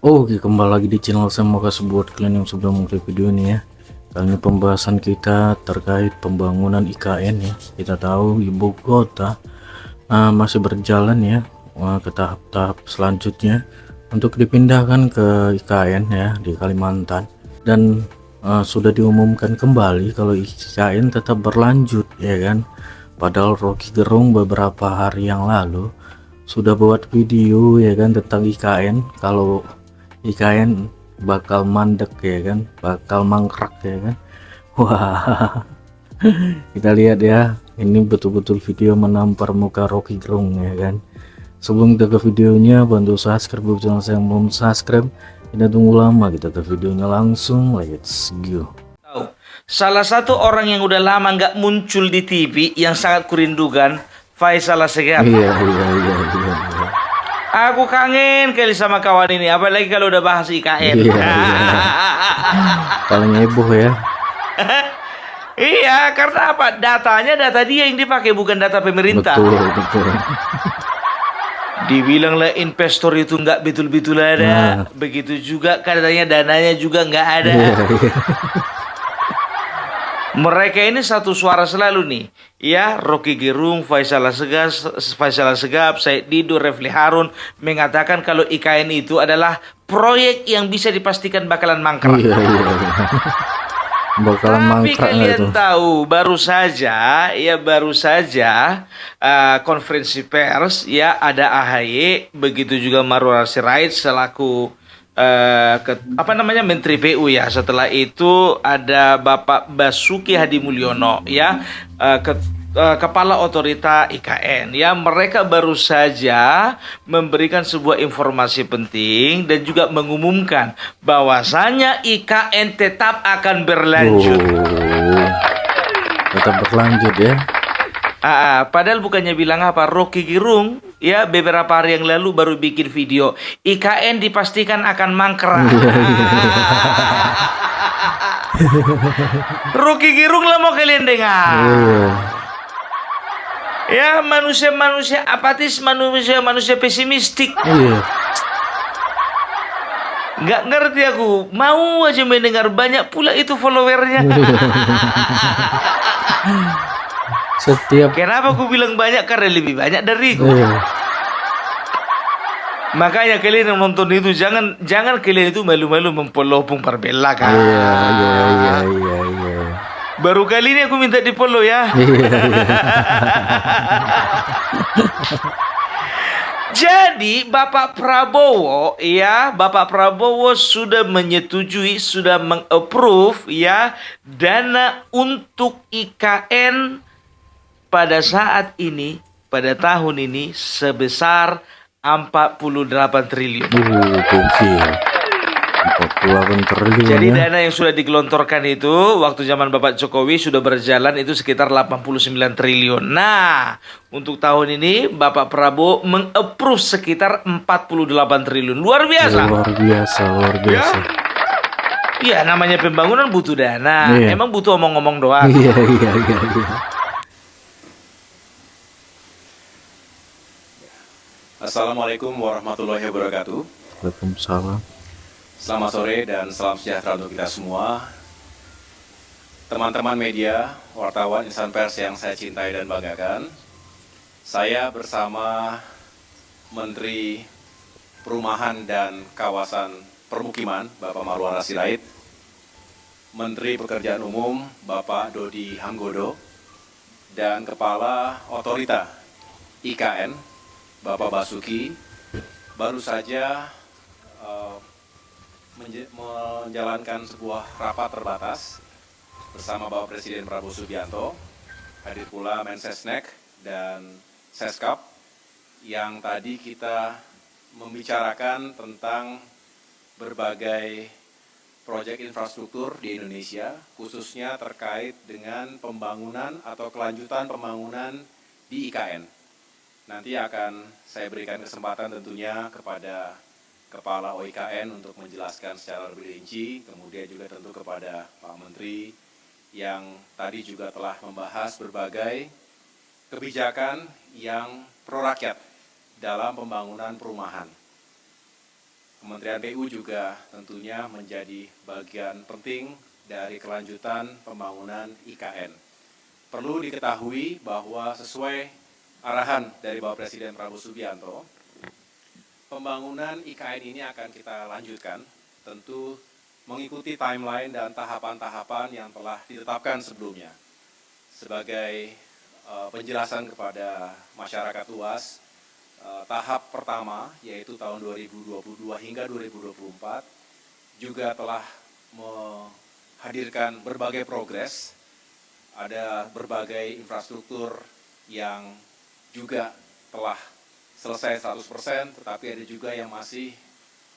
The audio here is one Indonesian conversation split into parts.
Oke, kembali lagi di channel saya. Makasih buat kalian yang sudah mengklik video ini ya. Kali ini pembahasan kita terkait pembangunan IKN ya. Kita tahu ibu kota masih berjalan ya ke tahap-tahap selanjutnya untuk dipindahkan ke IKN ya di Kalimantan, dan sudah diumumkan kembali kalau IKN tetap berlanjut ya kan. Padahal Rocky Gerung beberapa hari yang lalu sudah buat video ya kan tentang IKN, kalau IKN bakal mandek ya kan, bakal mangkrak ya kan. Wah, kita lihat ya, ini betul-betul video menampar muka Rocky Gerung ya kan. Sebelum kita ke videonya, bantu subscribe buat channel saya yang belum subscribe. Tidak tunggu lama, kita ke videonya langsung. Let's go. Salah satu orang yang udah lama nggak muncul di TV yang sangat kurindukan, Faisal Assegaf. Iya. Aku kangen kali sama kawan ini, apalagi kalau udah bahas IKN. Iya. Paling heboh ya. Iya, karena apa? Data dia yang dipakai, bukan data pemerintah. Betul. Dibilanglah investor itu nggak betul-betul ada. Begitu juga katanya dananya juga nggak ada. Iya. Mereka ini satu suara selalu nih, ya. Rocky Gerung, Faisal Assegaf, Said Didu, Refli Harun mengatakan kalau IKN itu adalah proyek yang bisa dipastikan bakalan mangkrak. Iya. Bakalan Tapi mangkrak kalian itu. tahu, baru saja konferensi pers ya, ada AHY, begitu juga Marwar Sirait selaku Menteri PU ya. Setelah itu ada Bapak Basuki Hadi Mulyono ya, Kepala Otorita IKN ya. Mereka baru saja memberikan sebuah informasi penting dan juga mengumumkan bahwasanya IKN tetap akan berlanjut. Tetap berlanjut ya. Padahal bukannya bilang apa, Rocky Gerung ya beberapa hari yang lalu baru bikin video IKN dipastikan akan mangkrak. Rocky Gerung lah mau kalian dengar. Ya, manusia-manusia apatis, manusia-manusia pesimistik. Nggak ngerti aku, mau aja mendengar, banyak pula itu followernya. Kenapa aku bilang banyak? Karena lebih banyak dariku. Makanya kalian yang nonton itu jangan kalian itu malu-malu memfollow Pung Parbella kan. Iya. Baru kali ini aku minta di follow ya. Jadi Bapak Prabowo sudah menyetujui, sudah meng-approve ya dana untuk IKN pada saat ini, pada tahun ini sebesar 48 triliun. Gokil. 48 triliun. Jadi ya. dana yang sudah digelontorkan itu waktu zaman Bapak Jokowi sudah berjalan itu sekitar 89 triliun. Nah, untuk tahun ini Bapak Prabowo meng-approve sekitar 48 triliun. Luar biasa. Luar biasa. Ya, namanya pembangunan butuh dana. Iya. Emang butuh omong-omong doang. Iya. Assalamualaikum warahmatullahi wabarakatuh. Waalaikumsalam. Selamat sore dan salam sejahtera untuk kita semua. Teman-teman media, wartawan, insan pers yang saya cintai dan banggakan. Saya bersama Menteri Perumahan dan Kawasan Permukiman, Bapak Marwar Sirait, Menteri Pekerjaan Umum, Bapak Dodi Hanggodo, dan Kepala Otorita IKN, Bapak Basuki, baru saja menjalankan sebuah rapat terbatas bersama Bapak Presiden Prabowo Subianto, hadir pula Mensesnek dan Seskap, yang tadi kita membicarakan tentang berbagai proyek infrastruktur di Indonesia, khususnya terkait dengan pembangunan atau kelanjutan pembangunan di IKN. Nanti akan saya berikan kesempatan tentunya kepada Kepala OIKN untuk menjelaskan secara lebih rinci, kemudian juga tentu kepada Pak Menteri yang tadi juga telah membahas berbagai kebijakan yang pro rakyat dalam pembangunan perumahan. Kementerian PU juga tentunya menjadi bagian penting dari kelanjutan pembangunan IKN. Perlu diketahui bahwa sesuai arahan dari Bapak Presiden Prabowo Subianto, pembangunan IKN ini akan kita lanjutkan, tentu mengikuti timeline dan tahapan-tahapan yang telah ditetapkan sebelumnya. Sebagai penjelasan kepada masyarakat luas, tahap pertama yaitu tahun 2022 hingga 2024 juga telah menghadirkan berbagai progres, ada berbagai infrastruktur yang juga telah selesai 100%, tetapi ada juga yang masih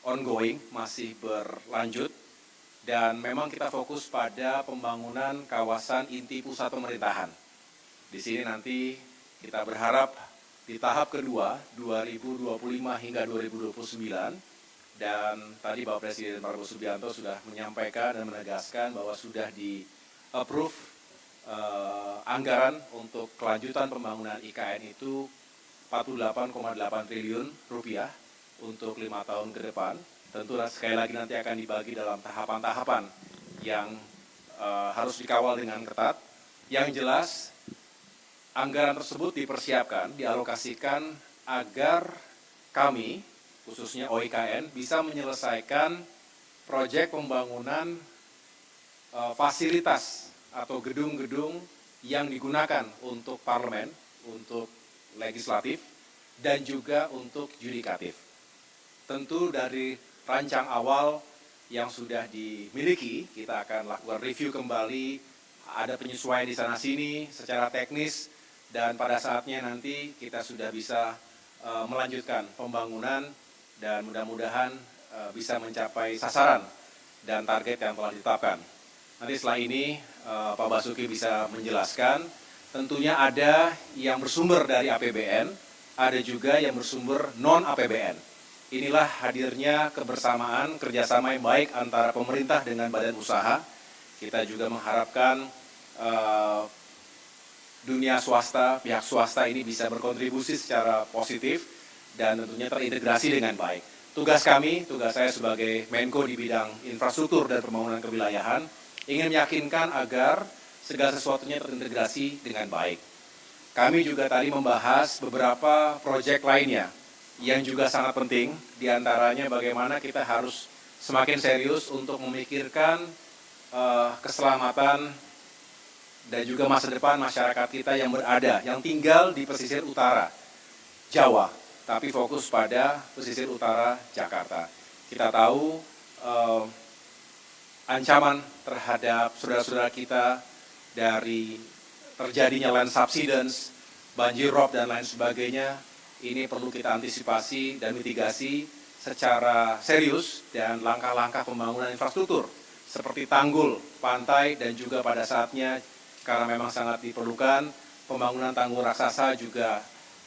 ongoing, masih berlanjut, dan memang kita fokus pada pembangunan kawasan inti pusat pemerintahan. Di sini nanti kita berharap di tahap kedua, 2025 hingga 2029, dan tadi Bapak Presiden Prabowo Subianto sudah menyampaikan dan menegaskan bahwa sudah di-approve anggaran untuk kelanjutan pembangunan IKN itu 48,8 triliun rupiah untuk 5 tahun ke depan. Tentu sekali lagi nanti akan dibagi dalam tahapan-tahapan yang harus dikawal dengan ketat. Yang jelas, anggaran tersebut dipersiapkan, dialokasikan agar kami, khususnya OIKN, bisa menyelesaikan proyek pembangunan fasilitas atau gedung-gedung yang digunakan untuk parlemen, untuk legislatif, dan juga untuk yudikatif. Tentu dari rancang awal yang sudah dimiliki, kita akan lakukan review kembali, ada penyesuaian di sana-sini secara teknis, dan pada saatnya nanti kita sudah bisa melanjutkan pembangunan dan mudah-mudahan bisa mencapai sasaran dan target yang telah ditetapkan. Nanti setelah ini Pak Basuki bisa menjelaskan, tentunya ada yang bersumber dari APBN, ada juga yang bersumber non-APBN. Inilah hadirnya kebersamaan, kerjasama yang baik antara pemerintah dengan badan usaha. Kita juga mengharapkan dunia swasta, pihak swasta ini bisa berkontribusi secara positif dan tentunya terintegrasi dengan baik. Tugas kami, tugas saya sebagai Menko di bidang infrastruktur dan pembangunan kewilayahan, ingin meyakinkan agar segala sesuatunya terintegrasi dengan baik. Kami juga tadi membahas beberapa proyek lainnya yang juga sangat penting, diantaranya bagaimana kita harus semakin serius untuk memikirkan keselamatan dan juga masa depan masyarakat kita yang berada, yang tinggal di pesisir utara Jawa, tapi fokus pada pesisir utara Jakarta. Kita tahu ancaman terhadap saudara-saudara kita dari terjadinya land subsidence, banjir rob, dan lain sebagainya, ini perlu kita antisipasi dan mitigasi secara serius dan langkah-langkah pembangunan infrastruktur seperti tanggul, pantai, dan juga pada saatnya karena memang sangat diperlukan, pembangunan tanggul raksasa juga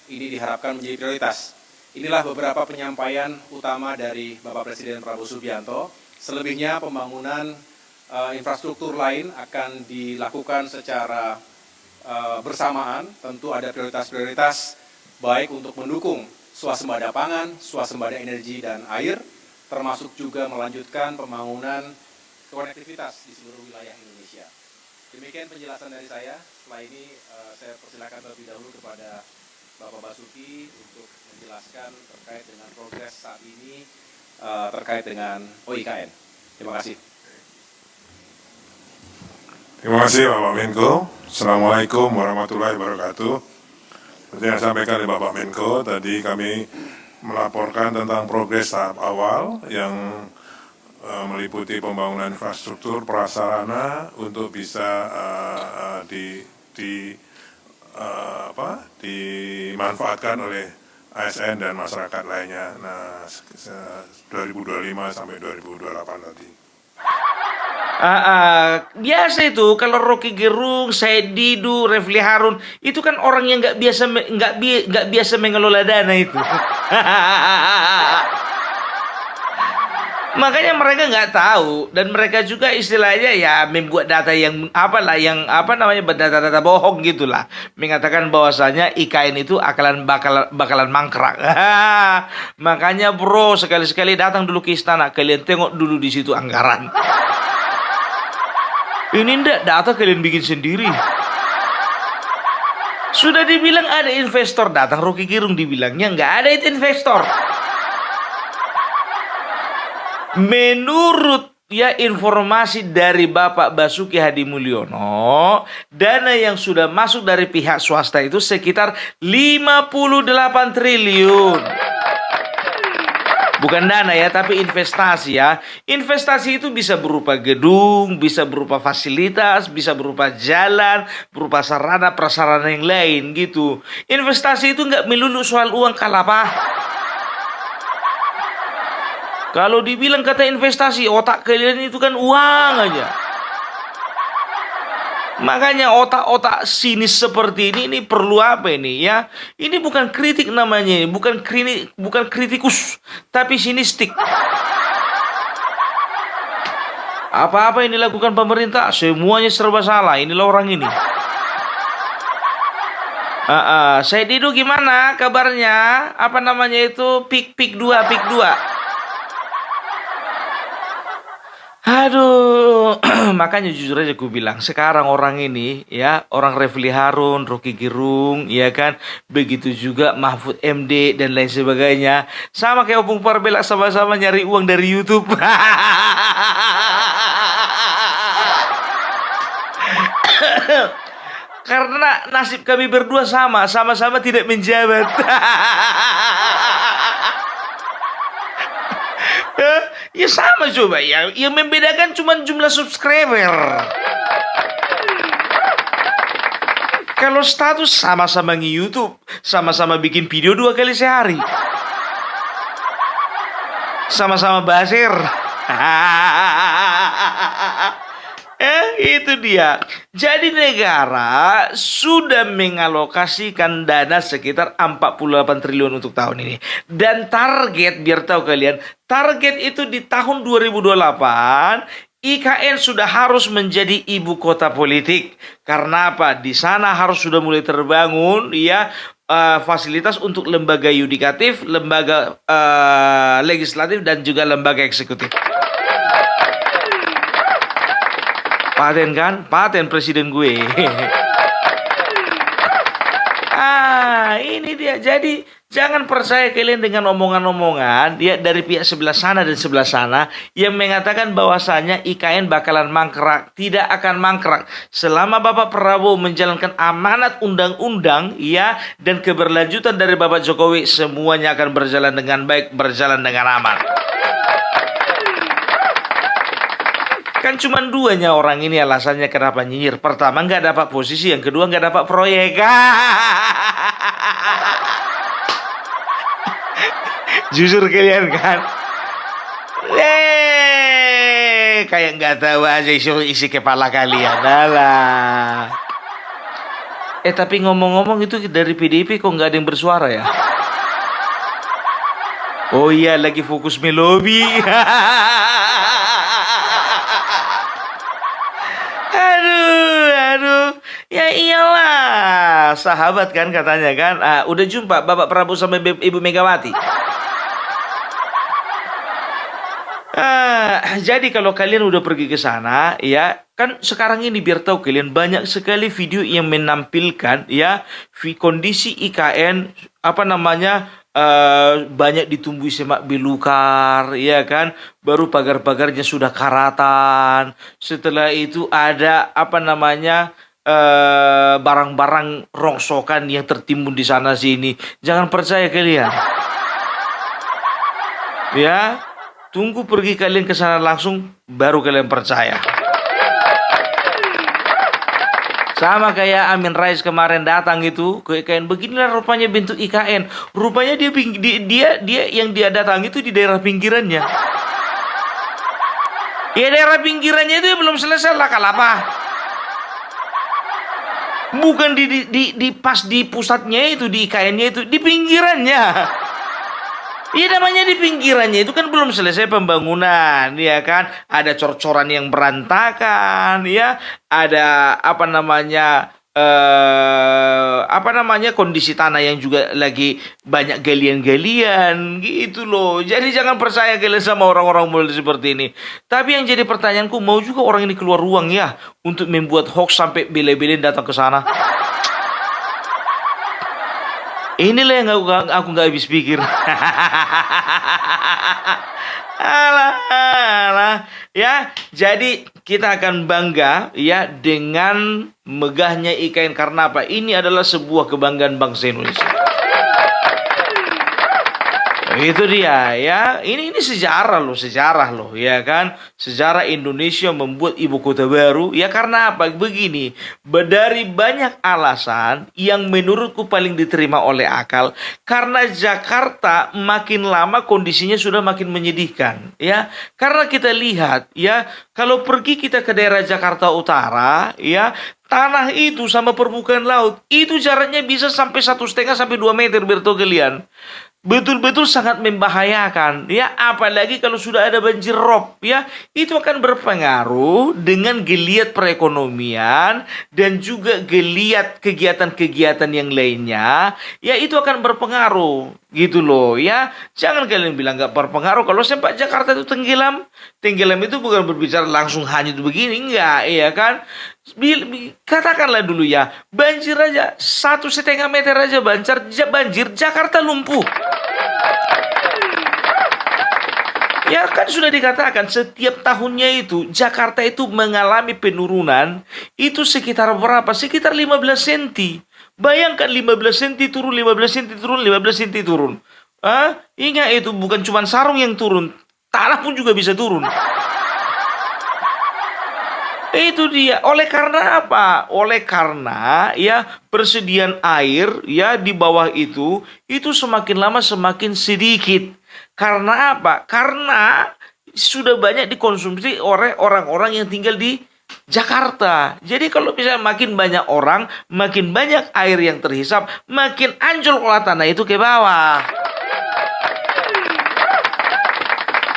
ini diharapkan menjadi prioritas. Inilah beberapa penyampaian utama dari Bapak Presiden Prabowo Subianto. Selebihnya pembangunan infrastruktur lain akan dilakukan secara bersamaan. Tentu ada prioritas-prioritas baik untuk mendukung swasembada pangan, swasembada energi dan air, termasuk juga melanjutkan pembangunan konektivitas di seluruh wilayah Indonesia. Demikian penjelasan dari saya. Setelah ini saya persilakan terlebih dahulu kepada Bapak Basuki untuk menjelaskan terkait dengan progres saat ini terkait dengan OIKN. Terima kasih. Terima kasih Bapak Menko. Assalamualaikum warahmatullahi wabarakatuh. Seperti yang disampaikan oleh Bapak Menko, tadi kami melaporkan tentang progres tahap awal yang meliputi pembangunan infrastruktur prasarana untuk bisa dimanfaatkan oleh ASN dan masyarakat lainnya. Nah, 2025 sampai 2028 tadi. Biasa itu kalau Rocky Gerung, Said Didu, Refli Harun itu kan orang yang nggak biasa mengelola dana itu. Makanya mereka nggak tahu, dan mereka juga istilahnya ya membuat data yang data-data bohong gitulah, mengatakan bahwasanya IKN itu bakalan mangkrak. Makanya bro, sekali-sekali datang dulu ke istana, kalian tengok dulu di situ anggaran. Ini ndak data kalian bikin sendiri. Sudah dibilang ada investor datang, Rocky Gerung dibilangnya nggak ada itu investor. Menurut informasi dari Bapak Basuki Hadi Mulyono, dana yang sudah masuk dari pihak swasta itu sekitar 58 triliun. Bukan dana ya, tapi investasi ya. Investasi itu bisa berupa gedung, bisa berupa fasilitas, bisa berupa jalan, berupa sarana prasarana yang lain gitu. Investasi itu nggak melulu soal uang kalapa. Kalau dibilang kata investasi, otak kalian itu kan uang aja. Makanya otak-otak sinis seperti ini perlu apa ini ya? Ini bukan kritik namanya, bukan kritikus, tapi sinistik. Apa-apa yang dilakukan pemerintah, semuanya serba salah. Inilah orang ini. Saya Didu gimana kabarnya? Apa namanya itu? Pik 2. Aduh, makanya jujur aja gue bilang, sekarang orang ini ya, orang Refli Harun, Rocky Gerung, ya kan, begitu juga Mahfud MD dan lain sebagainya, sama kayak Opung Parbela, sama-sama nyari uang dari YouTube. Karena nasib kami berdua sama-sama tidak menjabat. Ya sama coba ya. Yang membedakan cuma jumlah subscriber. Kalau status sama-sama nge-YouTube, sama-sama bikin video 2 kali sehari. Sama-sama basir. Itu dia. Jadi negara sudah mengalokasikan dana sekitar 48 triliun untuk tahun ini. Dan target, biar tahu kalian, target itu di tahun 2028 IKN sudah harus menjadi ibu kota politik. Karena apa? Di sana harus sudah mulai terbangun ya fasilitas untuk lembaga yudikatif, lembaga legislatif, dan juga lembaga eksekutif. Paten kan? Paten presiden gue. Ini dia. Jadi jangan percaya kalian dengan omongan-omongan ya dari pihak sebelah sana dan sebelah sana yang mengatakan bahwasanya IKN bakalan mangkrak. Tidak akan mangkrak selama Bapak Prabowo menjalankan amanat undang-undang ya, dan keberlanjutan dari Bapak Jokowi, semuanya akan berjalan dengan baik, berjalan dengan aman. Kan cuma duanya orang ini alasannya kenapa nyinyir. Pertama, nggak dapat posisi. Yang kedua, nggak dapat proyek. Jujur kalian kan? Kayak nggak tahu aja isi kepala kalian. Alah. Tapi ngomong-ngomong itu dari PDIP kok nggak ada yang bersuara ya? Oh iya, lagi fokus melobi. Aduh, ya iyalah, sahabat kan katanya kan. Udah jumpa Bapak Prabowo sama Ibu Megawati. Jadi kalau kalian udah pergi ke sana, ya kan sekarang ini biar tahu kalian banyak sekali video yang menampilkan ya kondisi IKN banyak ditumbuhi semak belukar, ya kan, baru pagar-pagarnya sudah karatan. Setelah itu ada barang-barang rongsokan yang tertimbun di sana sini. Jangan percaya kalian. Ya, tunggu pergi kalian ke sana langsung, baru kalian percaya. Sama kayak Amin Rais kemarin datang itu ke IKN. Beginilah rupanya bentuk IKN. Rupanya dia yang dia datang itu di daerah pinggirannya. Ya daerah pinggirannya itu belum selesai lah kalapa. Bukan di pas di pusatnya itu, di IKN-nya itu, di pinggirannya. Iya, namanya di pinggirannya itu kan belum selesai pembangunan, ya kan? Ada cor-coran yang berantakan, ya. Ada apa namanya kondisi tanah yang juga lagi banyak galian-galian gitu loh. Jadi jangan percaya kalian sama orang-orang model seperti ini. Tapi yang jadi pertanyaanku, mau juga orang ini keluar ruang ya untuk membuat hoax sampai bela-belain datang ke sana. Inilah yang aku nggak habis pikir. Alah, alah. Ya, jadi kita akan bangga ya dengan megahnya IKN karena apa? Ini adalah sebuah kebanggaan bangsa Indonesia. Itu dia ya. Ini sejarah loh ya kan. Sejarah Indonesia membuat ibu kota baru ya karena apa? Begini, dari banyak alasan yang menurutku paling diterima oleh akal karena Jakarta makin lama kondisinya sudah makin menyedihkan ya. Karena kita lihat ya, kalau pergi kita ke daerah Jakarta Utara ya, tanah itu sama permukaan laut itu jaraknya bisa sampai 1,5 sampai 2 meter bertuh kalian. Betul-betul sangat membahayakan ya, apalagi kalau sudah ada banjir rob ya, itu akan berpengaruh dengan geliat perekonomian dan juga geliat kegiatan-kegiatan yang lainnya ya, itu akan berpengaruh gitu loh ya. Jangan kalian bilang nggak berpengaruh kalau sempat Jakarta itu tenggelam. Tenggelam itu bukan berbicara langsung hanyut begini, enggak ya kan. Katakanlah dulu ya, banjir aja 1,5 meter aja banjir Jakarta lumpuh. Ya kan sudah dikatakan setiap tahunnya itu Jakarta itu mengalami penurunan itu sekitar berapa? Sekitar 15 cm. Bayangkan 15 cm turun, 15 cm turun, 15 cm turun. Ingat itu bukan cuma sarung yang turun, tanah pun juga bisa turun. Itu dia. Oleh karena apa? Oleh karena ya persediaan air ya di bawah itu semakin lama semakin sedikit. Karena apa? Karena sudah banyak dikonsumsi oleh orang-orang yang tinggal di Jakarta. Jadi kalau misalnya makin banyak orang, makin banyak air yang terhisap, makin anjlok olah tanah itu ke bawah.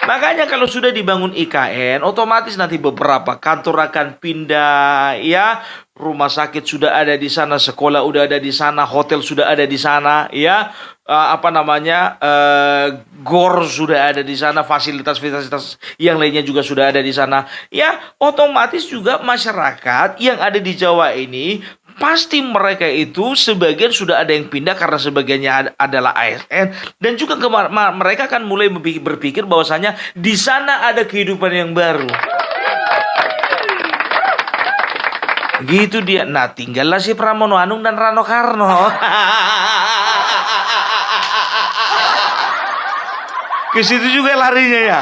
Makanya kalau sudah dibangun IKN, otomatis nanti beberapa kantor akan pindah, ya. Rumah sakit sudah ada di sana, sekolah udah ada di sana, hotel sudah ada di sana, ya. Gor sudah ada di sana, fasilitas-fasilitas yang lainnya juga sudah ada di sana. Ya, otomatis juga masyarakat yang ada di Jawa ini pasti mereka itu sebagian sudah ada yang pindah karena sebagiannya adalah ASN dan juga mereka akan mulai berpikir bahwasanya di sana ada kehidupan yang baru. Gitu dia. Nah, tinggallah si Pramono Anung dan Rano Karno. Ke situ juga larinya ya.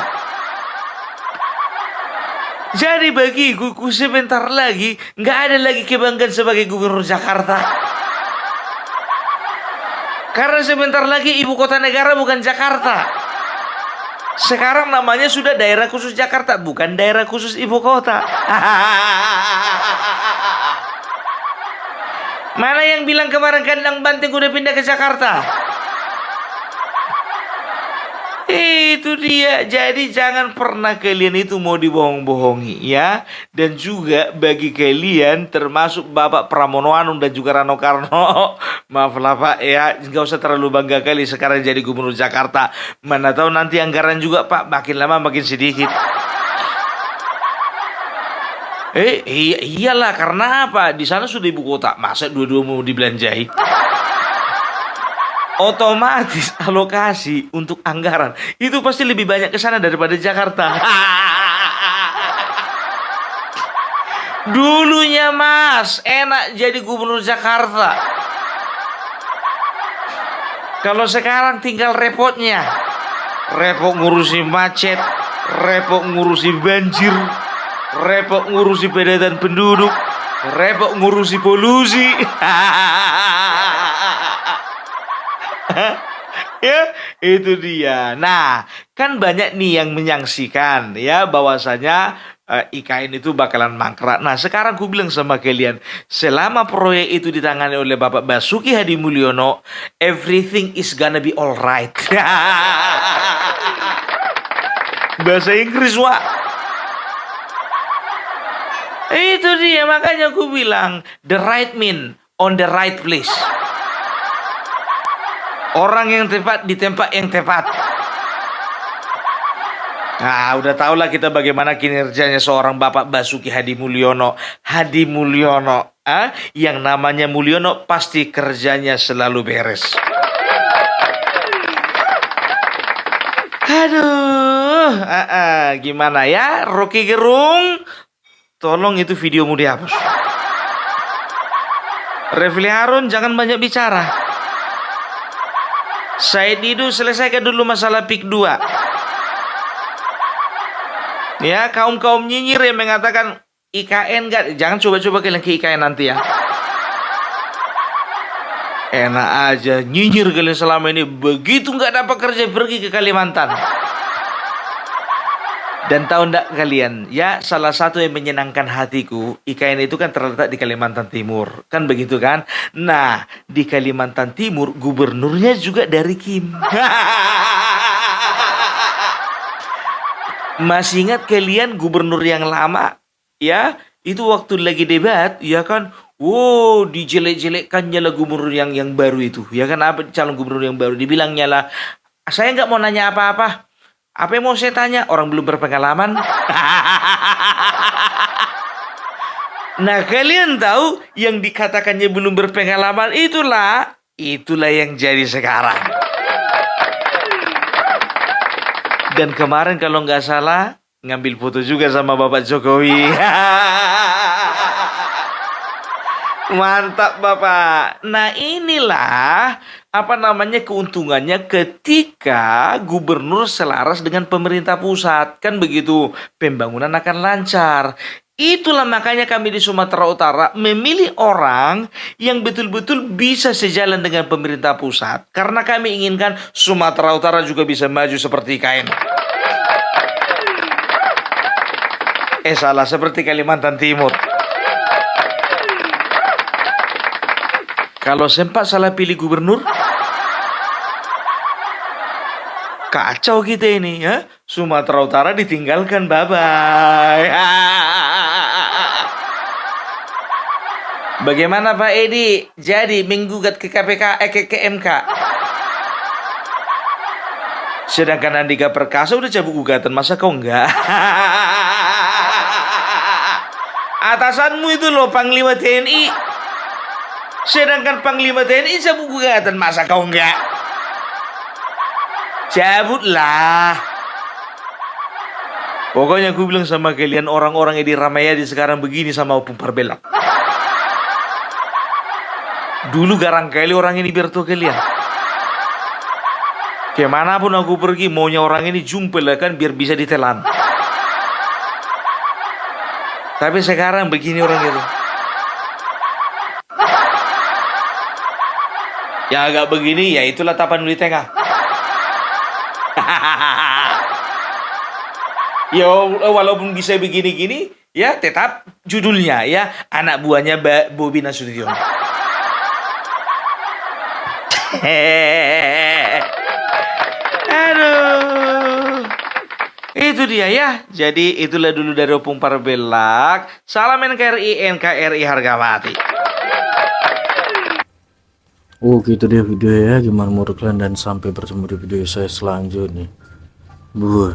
Jadi bagiku sebentar lagi nggak ada lagi kebanggaan sebagai gubernur Jakarta. Karena sebentar lagi ibu kota negara bukan Jakarta. Sekarang namanya sudah daerah khusus Jakarta, bukan daerah khusus ibu kota. Mana yang bilang kemarin kandang banteng udah pindah ke Jakarta? Itu dia. Jadi jangan pernah kalian itu mau dibohong-bohongi ya. Dan juga bagi kalian termasuk Bapak Pramono Anung dan juga Rano Karno, maaflah Pak ya, nggak usah terlalu bangga kali sekarang jadi gubernur Jakarta. Mana tahu nanti anggaran juga Pak makin lama makin sedikit. Iyalah, karena apa? Di sana sudah ibu kota, masa dua-dua mau dibelanjai? Otomatis alokasi untuk anggaran itu pasti lebih banyak ke sana daripada Jakarta. Dulunya Mas enak jadi gubernur Jakarta. Kalau sekarang tinggal repotnya. Repot ngurusi macet, repot ngurusi banjir, repot ngurusi padatan penduduk, repot ngurusi polusi. Ya, itu dia. Nah, kan banyak nih yang menyaksikan ya bahwasanya IKN itu bakalan mangkrak. Nah, sekarang gue bilang sama kalian, selama proyek itu ditangani oleh Bapak Basuki Hadi Mulyono, everything is gonna be alright. Bahasa Inggris, Wak. Itu dia, makanya gue bilang, the right man on the right place. Orang yang tepat di tempat yang tepat. Nah, udah tau lah kita bagaimana kinerjanya seorang Bapak Basuki Hadi Mulyono. Hadi Mulyono, yang namanya Mulyono pasti kerjanya selalu beres. Aduh, gimana ya, Rocky Gerung? Tolong itu videomu dihapus. Refli Harun, jangan banyak bicara. Said Didu, selesaikan dulu masalah PIK 2. Ya, kaum-kaum nyinyir yang mengatakan IKN jangan coba-coba kalian ke IKN nanti ya. Enak aja, nyinyir kalian selama ini. Begitu nggak dapat kerja, pergi ke Kalimantan. Dan tahu nggak kalian, ya salah satu yang menyenangkan hatiku, IKN itu kan terletak di Kalimantan Timur. Kan begitu kan? Nah, di Kalimantan Timur, gubernurnya juga dari Kim. Masih ingat kalian gubernur yang lama? Ya, itu waktu lagi debat, ya kan? Wow, dijelek-jelekkannya lah gubernur yang baru itu. Ya kan, apa calon gubernur yang baru? Dibilangnya lah, saya nggak mau nanya apa-apa. Apa yang mau saya tanya? Orang belum berpengalaman. Nah, kalian tahu yang dikatakannya belum berpengalaman itulah yang jadi sekarang. Dan kemarin kalau nggak salah ngambil foto juga sama Bapak Jokowi. Mantap Bapak. Nah, inilah keuntungannya ketika gubernur selaras dengan pemerintah pusat. Kan begitu, pembangunan akan lancar. Itulah makanya kami di Sumatera Utara memilih orang yang betul-betul bisa sejalan dengan pemerintah pusat. Karena kami inginkan Sumatera Utara juga bisa maju seperti IKN. Salah, seperti Kalimantan Timur. Kalau sempat salah pilih gubernur, kacau kita ini ya. Sumatera Utara ditinggalkan, bye-bye. Bagaimana Pak Edi? Jadi menggugat ke KPK, ke MK. Sedangkan Andika Perkasa udah cabut gugatan, masa kau enggak? Atasanmu itu loh Panglima TNI. Sedangkan Panglima TNI cabut gugatan, masa kau enggak? Cabutlah. Pokoknya aku bilang sama kalian, orang-orang Edi Ramayadi sekarang begini sama Opung Parbelak. Dulu garang kali orang ini biar tuh kalian. Kemanapun aku pergi, maunya orang ini jumpa lah kan biar bisa ditelan. Tapi sekarang begini orang itu. Yang agak begini, ya itulah Tapanuli Tengah. Ya walaupun bisa begini-gini, ya tetap judulnya ya anak buahnya Bobi Nasution. Aduh, itu dia ya. Jadi itulah dulu dari Opung Parbelak. Salam NKRI harga mati. Oh gitu dia video ya, gimana menurut kalian, dan sampai bertemu di video saya selanjutnya. Buah.